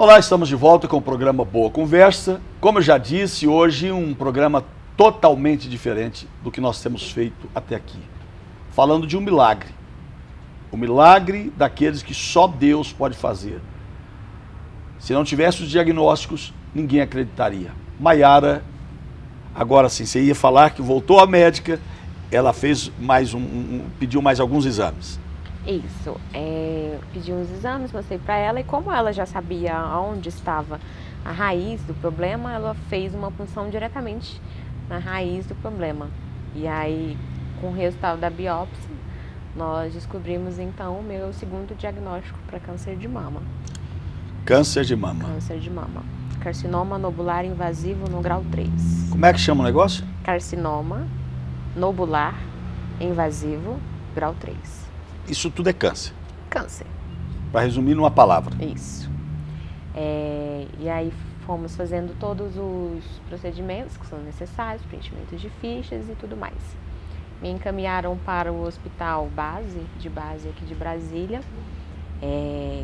Olá, estamos de volta com o programa Boa Conversa. Como eu já disse, hoje um programa totalmente diferente do que nós temos feito até aqui. Falando de um milagre. O milagre daqueles que só Deus pode fazer. Se não tivesse os diagnósticos, ninguém acreditaria. Maiara, agora sim, você ia falar que voltou à médica, ela fez mais pediu mais alguns exames. Isso, pedi uns exames, mostrei para ela e como ela já sabia onde estava a raiz do problema, ela fez uma punção diretamente na raiz do problema. E aí, com o resultado da biópsia, nós descobrimos então o meu segundo diagnóstico para câncer de mama. Câncer de mama. Câncer de mama. Carcinoma nobular invasivo no grau 3. Como é que chama o negócio? Carcinoma nobular invasivo grau 3. Isso tudo é câncer. Câncer. Para resumir numa palavra. Isso. E aí fomos fazendo todos os procedimentos que são necessários, preenchimentos de fichas e tudo mais. Me encaminharam para o hospital base aqui de Brasília.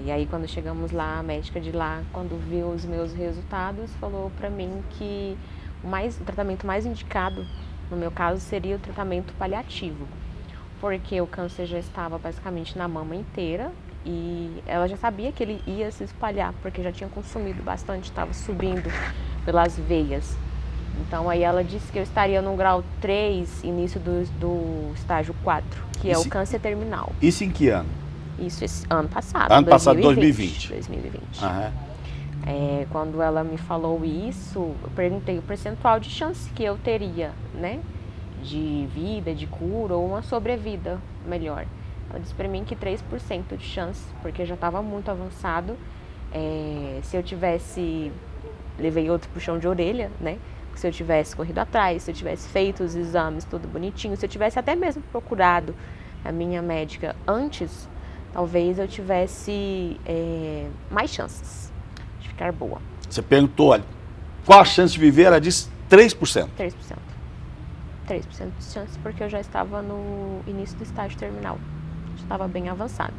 E aí quando chegamos lá, a médica de lá, quando viu os meus resultados, falou para mim que o tratamento mais indicado, no meu caso, seria o tratamento paliativo. Porque o câncer já estava basicamente na mama inteira e ela já sabia que ele ia se espalhar, porque já tinha consumido bastante, estava subindo pelas veias. Então aí ela disse que eu estaria no grau 3, início do estágio 4, que é o câncer terminal. Isso em que ano? Isso esse ano passado. Ano passado, 2020. 2020. Aham. Quando ela me falou isso, eu perguntei o percentual de chance que eu teria, né? De vida, de cura ou uma sobrevida melhor. Ela disse pra mim que 3% de chance, porque já estava muito avançado. Se eu tivesse, levei outro puxão de orelha, né? Se eu tivesse corrido atrás, se eu tivesse feito os exames tudo bonitinho, se eu tivesse até mesmo procurado a minha médica antes, talvez eu tivesse mais chances de ficar boa. Você perguntou, olha, qual a chance de viver? Ela disse 3%. 3%. 3% de chance, porque eu já estava no início do estágio terminal. Já estava bem avançado.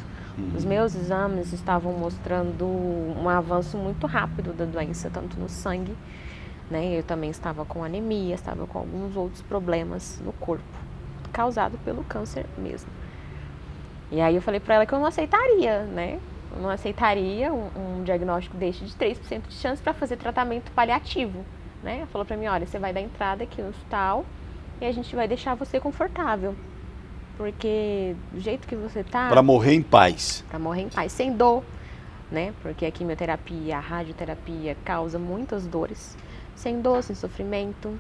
Os meus exames estavam mostrando um avanço muito rápido da doença, tanto no sangue, né? Eu também estava com anemia, estava com alguns outros problemas no corpo, causado pelo câncer mesmo. E aí eu falei para ela que eu não aceitaria, né? Eu não aceitaria um diagnóstico deste de 3% de chance para fazer tratamento paliativo, né? Ela falou para mim, olha, você vai dar entrada aqui no hospital e a gente vai deixar você confortável. Porque do jeito que você tá... Para morrer em paz. Para morrer em paz, sem dor, né? Porque a quimioterapia, a radioterapia causa muitas dores. Sem dor, sem sofrimento.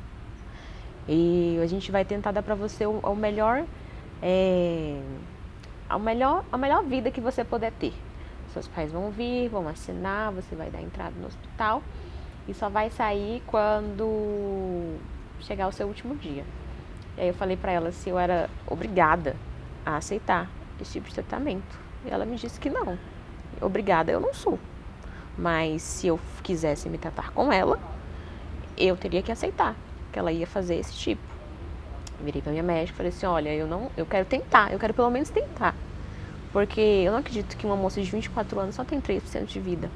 E a gente vai tentar dar para você a melhor vida que você puder ter. Seus pais vão vir, vão assinar, você vai dar entrada no hospital e só vai sair quando chegar o seu último dia. E aí eu falei pra ela se eu era obrigada a aceitar esse tipo de tratamento. E ela me disse que não. Obrigada eu não sou. Mas se eu quisesse me tratar com ela, eu teria que aceitar que ela ia fazer esse tipo. Virei pra minha médica e falei assim, olha, eu quero tentar, eu quero pelo menos tentar. Porque eu não acredito que uma moça de 24 anos só tem 3% de vida.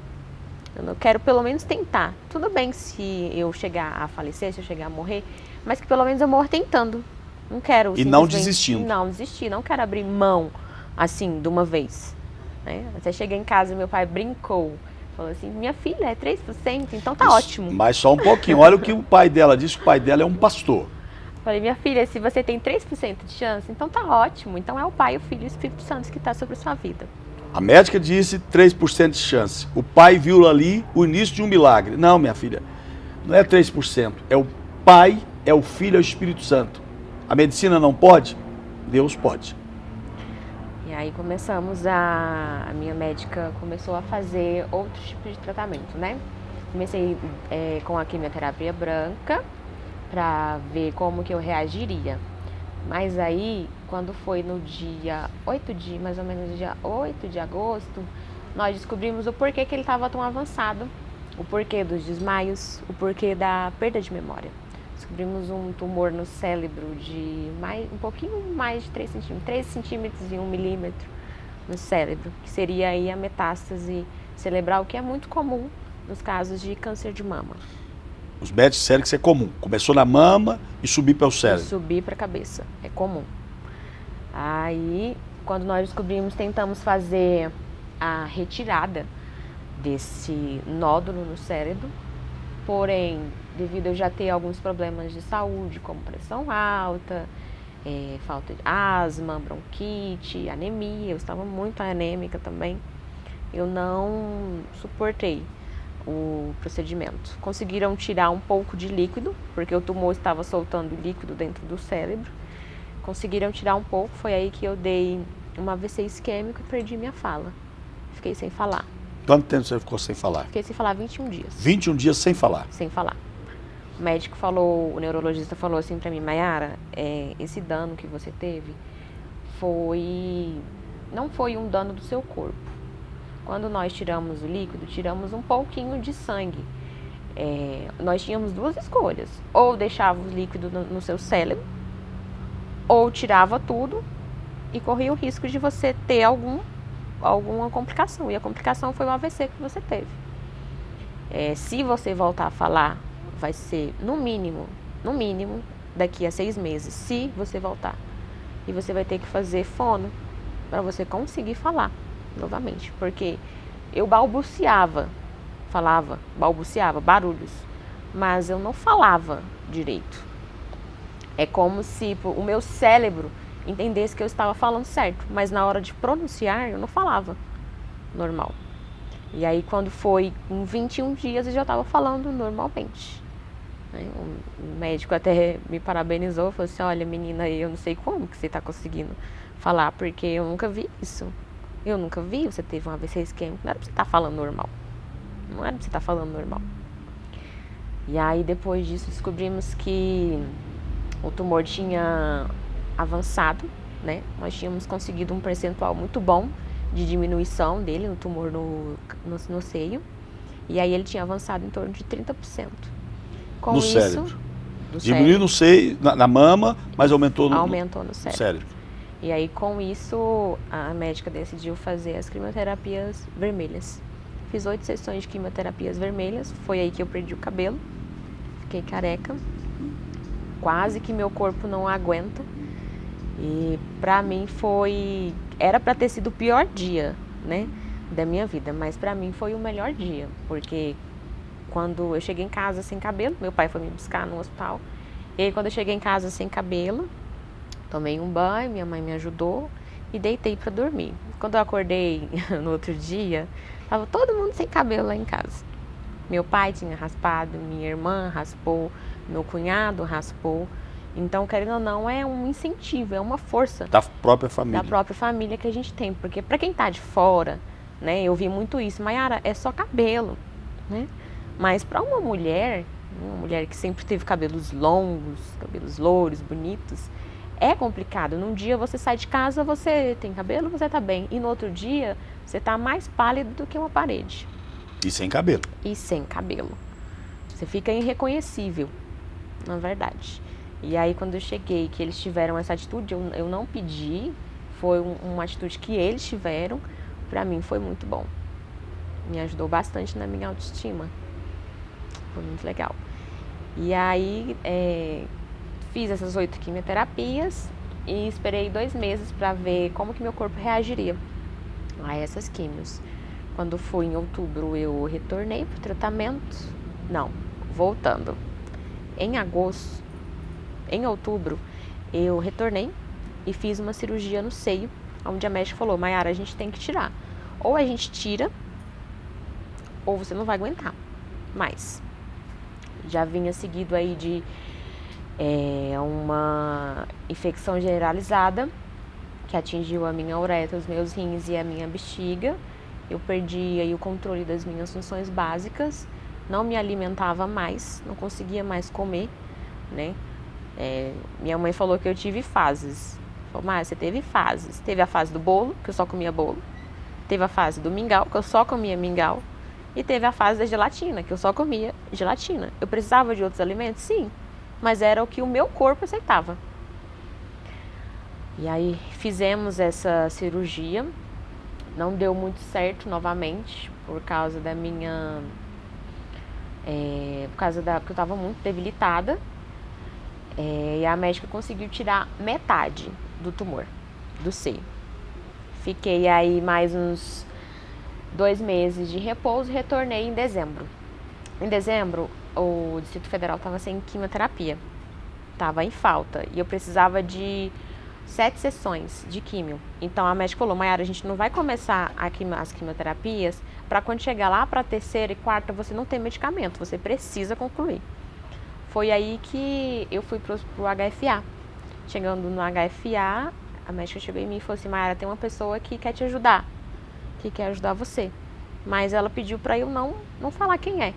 Eu quero pelo menos tentar. Tudo bem se eu chegar a falecer, se eu chegar a morrer, mas que pelo menos eu morra tentando. Não quero... E não desistindo. Não desistir, não quero abrir mão, assim, de uma vez. Né? Até cheguei em casa e meu pai brincou. Falou assim, minha filha, é 3%, então tá ótimo. Mas só um pouquinho. Olha o que o pai dela disse, o pai dela é um pastor. Falei, minha filha, se você tem 3% de chance, então tá ótimo. Então é o Pai, o Filho e o Espírito Santo que está sobre a sua vida. A médica disse 3% de chance. O pai viu ali o início de um milagre. Não, minha filha, não é 3%. É o Pai, é o Filho e o Espírito Santo. A medicina não pode? Deus pode. E aí a minha médica começou a fazer outros tipos de tratamento, né? Comecei com a quimioterapia branca, para ver como que eu reagiria. Mas aí, quando foi no dia 8 de, mais ou menos dia 8 de agosto, nós descobrimos o porquê que ele estava tão avançado, o porquê dos desmaios, o porquê da perda de memória. Descobrimos um tumor no cérebro de um pouquinho mais de 3 centímetros, 3 centímetros e 1 milímetro no cérebro, que seria aí a metástase cerebral, que é muito comum nos casos de câncer de mama. Os médicos disseram que isso é comum. Começou na mama e subiu para o cérebro. Subir para a cabeça, é comum. Aí, quando nós descobrimos, tentamos fazer a retirada desse nódulo no cérebro. Porém, devido a eu já ter alguns problemas de saúde, como pressão alta, falta de asma, bronquite, anemia, eu estava muito anêmica também, eu não suportei o procedimento. Conseguiram tirar um pouco de líquido, porque o tumor estava soltando líquido dentro do cérebro. Conseguiram tirar um pouco, foi aí que eu dei um AVC isquêmico e perdi minha fala. Fiquei sem falar. Quanto tempo você ficou sem falar? Fiquei sem falar 21 dias. 21 dias sem falar? Sem falar. O médico falou, o neurologista falou assim pra mim, Mayara, esse dano que você teve não foi um dano do seu corpo. Quando nós tiramos o líquido, tiramos um pouquinho de sangue. Nós tínhamos duas escolhas, ou deixava o líquido no seu cérebro, ou tirava tudo e corria o risco de você ter alguma complicação. E a complicação foi o AVC que você teve. Se você voltar a falar, vai ser no mínimo, daqui a 6 meses, se você voltar. E você vai ter que fazer fono para você conseguir falar novamente. Porque eu balbuciava barulhos, mas eu não falava direito. É como se o meu cérebro entendesse que eu estava falando certo, mas na hora de pronunciar eu não falava normal. E aí quando foi em 21 dias eu já estava falando normalmente. O médico até me parabenizou, falou assim, olha menina, eu não sei como que você está conseguindo falar, porque eu nunca vi isso. Eu nunca vi, você teve um AVC isquêmico, não era pra você estar falando normal. Não era pra você estar falando normal. E aí depois disso descobrimos que o tumor tinha avançado, né? Nós tínhamos conseguido um percentual muito bom de diminuição dele, no tumor no seio. E aí ele tinha avançado em torno de 30%. Com no isso, cérebro. Diminuiu no seio, na mama, mas aumentou no cérebro. E aí com isso a médica decidiu fazer as quimioterapias vermelhas. Fiz 8 sessões de quimioterapias vermelhas, foi aí que eu perdi o cabelo, fiquei careca. Quase que meu corpo não aguenta. E pra mim era pra ter sido o pior dia, né, da minha vida, mas pra mim foi o melhor dia, porque quando eu cheguei em casa sem cabelo, meu pai foi me buscar no hospital, e aí quando eu cheguei em casa sem cabelo, tomei um banho, minha mãe me ajudou e deitei pra dormir. Quando eu acordei no outro dia, tava todo mundo sem cabelo lá em casa. Meu pai tinha raspado, minha irmã raspou, meu cunhado raspou. Então, querendo ou não, é um incentivo, é uma força da própria família. Da própria família que a gente tem. Porque para quem tá de fora, né, eu vi muito isso, Mayara, é só cabelo, né? Mas para uma mulher que sempre teve cabelos longos, cabelos louros, bonitos, é complicado. Num dia você sai de casa, você tem cabelo, você tá bem. E no outro dia, você tá mais pálido do que uma parede. E sem cabelo. E sem cabelo. Você fica irreconhecível, na verdade. E aí quando eu cheguei, que eles tiveram essa atitude, eu não pedi, foi uma atitude que eles tiveram, pra mim foi muito bom. Me ajudou bastante na minha autoestima. Foi muito legal. E aí fiz essas 8 quimioterapias e esperei 2 meses pra ver como que meu corpo reagiria a essas químios. Quando foi em outubro eu retornei pro tratamento. Não, voltando. Em outubro, eu retornei e fiz uma cirurgia no seio, onde a médica falou, Mayara, a gente tem que tirar. Ou a gente tira, ou você não vai aguentar mais. Já vinha seguido aí de uma infecção generalizada, que atingiu a minha uretra, os meus rins e a minha bexiga. Eu perdi aí o controle das minhas funções básicas, não me alimentava mais, não conseguia mais comer, né? Minha mãe falou que eu tive fases. Falou, mas você teve fases. Teve a fase do bolo, que eu só comia bolo. Teve a fase do mingau, que eu só comia mingau. E teve a fase da gelatina, que eu só comia gelatina. Eu precisava de outros alimentos? Sim. Mas era o que o meu corpo aceitava. E aí fizemos essa cirurgia. Não deu muito certo novamente, por causa da minha por causa porque eu estava muito debilitada. E a médica conseguiu tirar metade do tumor do seio. Fiquei aí mais uns 2 meses de repouso e retornei em dezembro. Em dezembro, o Distrito Federal estava sem quimioterapia, estava em falta e eu precisava de 7 sessões de químio. Então a médica falou: Mayara, a gente não vai começar as quimioterapias para quando chegar lá para a 3ª e 4ª você não tem medicamento, você precisa concluir. Foi aí que eu fui pro HFA. Chegando no HFA, a médica chegou em mim e falou assim: Mayara, tem uma pessoa que quer te ajudar, que quer ajudar você. Mas ela pediu para eu não falar quem é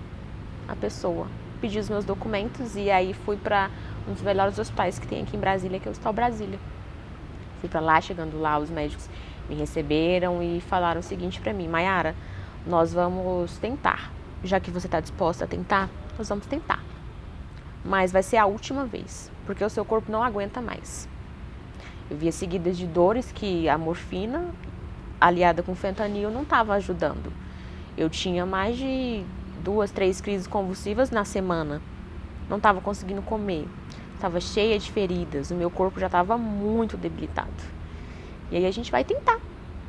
a pessoa. Pedi os meus documentos e aí fui para um dos melhores hospitais que tem aqui em Brasília, que é o Hospital Brasília. Fui para lá, chegando lá, os médicos me receberam e falaram o seguinte para mim: Mayara, nós vamos tentar. Já que você está disposta a tentar, nós vamos tentar. Mas vai ser a última vez, porque o seu corpo não aguenta mais. Eu via seguidas de dores que a morfina, aliada com fentanil, não estava ajudando. Eu tinha mais de 2, 3 crises convulsivas na semana. Não estava conseguindo comer. Estava cheia de feridas. O meu corpo já estava muito debilitado. E aí a gente vai tentar,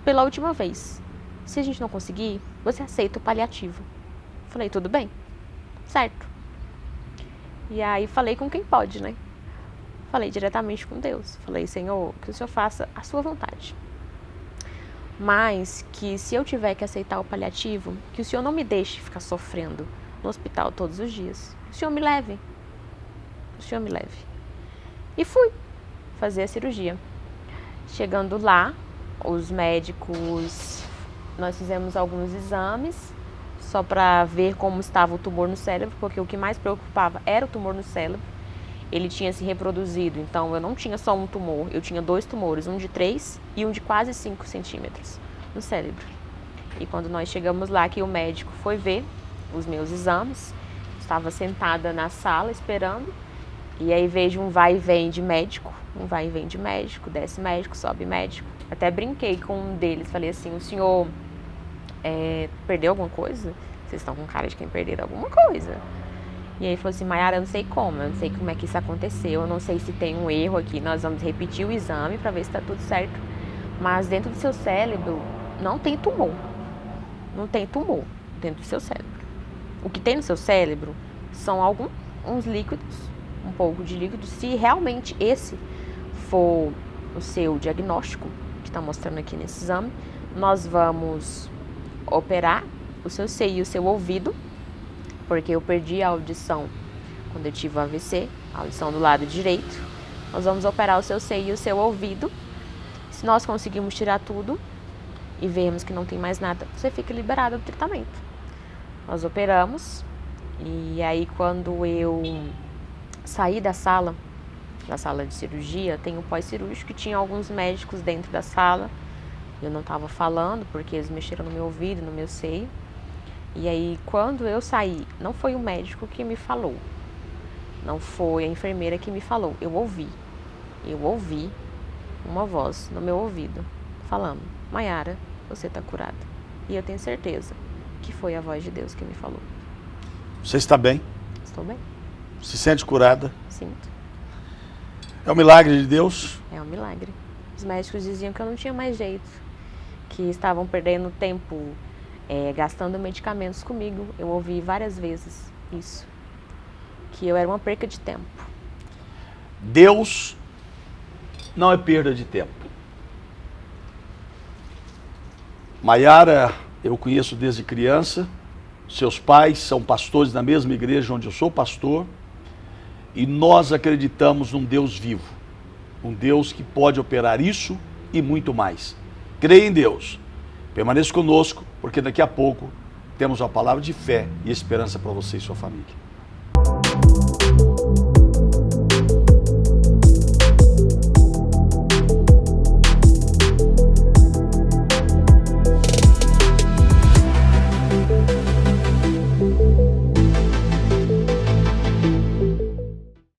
pela última vez. Se a gente não conseguir, você aceita o paliativo. Falei, tudo bem. Certo. E aí falei com quem pode, né? Falei diretamente com Deus. Falei, Senhor, que o Senhor faça a sua vontade. Mas que se eu tiver que aceitar o paliativo, que o Senhor não me deixe ficar sofrendo no hospital todos os dias. Que o Senhor me leve. O Senhor me leve. E fui fazer a cirurgia. Chegando lá, os médicos, nós fizemos alguns exames só para ver como estava o tumor no cérebro, porque o que mais preocupava era o tumor no cérebro. Ele tinha se reproduzido, então eu não tinha só um tumor, eu tinha 2 tumores, um de 3 e um de quase 5 centímetros no cérebro. E quando nós chegamos lá, que o médico foi ver os meus exames, estava sentada na sala esperando, e aí vejo um vai e vem de médico, desce médico, sobe médico. Até brinquei com um deles, falei assim, o senhor perdeu alguma coisa? Vocês estão com cara de quem perderam alguma coisa. E aí ele falou assim, Mayara, eu não sei como é que isso aconteceu, eu não sei se tem um erro aqui, nós vamos repetir o exame para ver se está tudo certo, mas dentro do seu cérebro não tem tumor, dentro do seu cérebro. O que tem no seu cérebro são uns líquidos, um pouco de líquido. Se realmente esse for o seu diagnóstico, que está mostrando aqui nesse exame, nós vamos operar o seu seio e o seu ouvido, porque eu perdi a audição quando eu tive o AVC, a audição do lado direito. Nós vamos operar o seu seio e o seu ouvido. Se nós conseguirmos tirar tudo e vermos que não tem mais nada, você fica liberado do tratamento. Nós operamos e aí quando eu saí da sala de cirurgia, tem o pós-cirúrgico que tinha alguns médicos dentro da sala. Eu não estava falando porque eles mexeram no meu ouvido, no meu seio. E aí, quando eu saí, não foi o médico que me falou, não foi a enfermeira que me falou, eu ouvi uma voz no meu ouvido, falando, Mayara, você está curada. E eu tenho certeza que foi a voz de Deus que me falou. Você está bem? Estou bem. Se sente curada? Sinto. É um milagre de Deus? É um milagre. Os médicos diziam que eu não tinha mais jeito, que estavam perdendo tempo gastando medicamentos comigo. Eu ouvi várias vezes isso, que eu era uma perca de tempo. Deus não é perda de tempo. Mayara, eu conheço desde criança, seus pais são pastores na mesma igreja onde eu sou pastor, e nós acreditamos num Deus vivo, um Deus que pode operar isso e muito mais. Creia em Deus. Permaneça conosco, porque daqui a pouco temos uma palavra de fé e esperança para você e sua família.